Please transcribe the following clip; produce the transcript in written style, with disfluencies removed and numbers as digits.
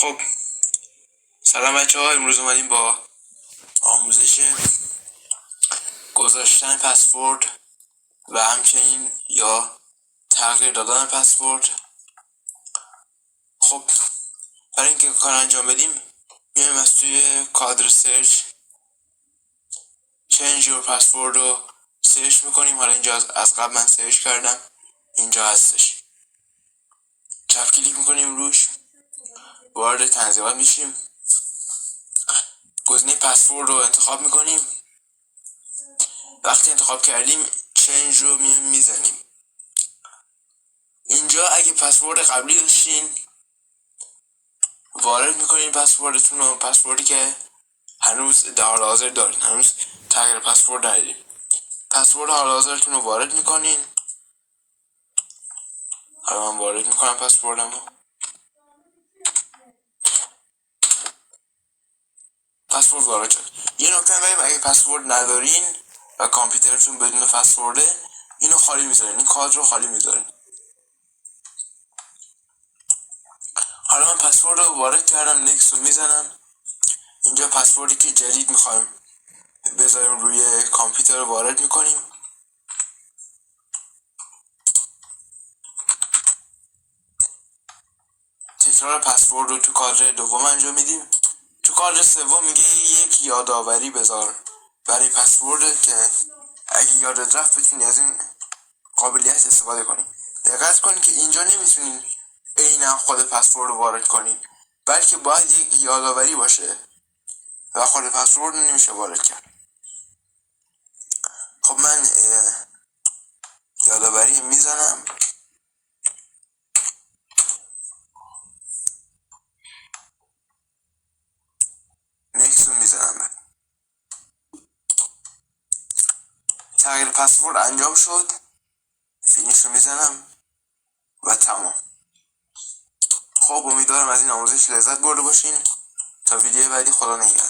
خب سلام بچه ها، امروز اومدیم با آموزش گذاشتن پسورد و همچنین یا تغییر دادن پسورد. خب برای اینکه کار انجام بدیم میایم از توی کادر سرچ change your password رو سرچ میکنیم. حالا اینجا از قبل من سرچ کردم، اینجا هستش. چپ کلیک میکنیم روش، وارد تنظیمات میشیم، گزینه پسورد رو انتخاب میکنیم. وقتی انتخاب کردیم چنج رو میزنیم. اینجا اگه پسورد قبلی داشتین وارد میکنین پسوردتون رو، پسوردی که هنوز در حال حاضر دارین، هنوز تغییر پسورد ندارین. پسورد حال حاضرتون رو وارد میکنین. حالا من وارد میکنم پسوردم رو. پسورد وارد شد. یه نکته بگم، اگه پسورد ندارین و کامپیوترتون بدون پسورده، اینو خالی میذارین، این کادر رو خالی میذارین. حالا من پسورد رو وارد کردم، نکست رو میزنم. اینجا پسوردی که جدید میخوایم بذاریم روی کامپیوتر رو وارد میکنیم. تکرار پسورد رو تو کادر دوم انجام میدیم. تو کادر سوم میگه یک یادآوری بذار برای پسورد که اگه یادت رفت بتونی از این قابلیت استفاده کنی. دقت کنید که اینجا نمیتونین عینا خود پسورد رو وارد کنین، بلکه باید یک یادآوری باشه و خود پسورد رو نمیشه وارد کرد. خب من یادآوری میزنم. نکست رو میزنم. تغییر پسورد انجام شد. فینیش رو میزنم و تمام. خب امیدوارم از این آموزش لذت برده باشین. تا ویدیو بعدی، خدا نگهدار.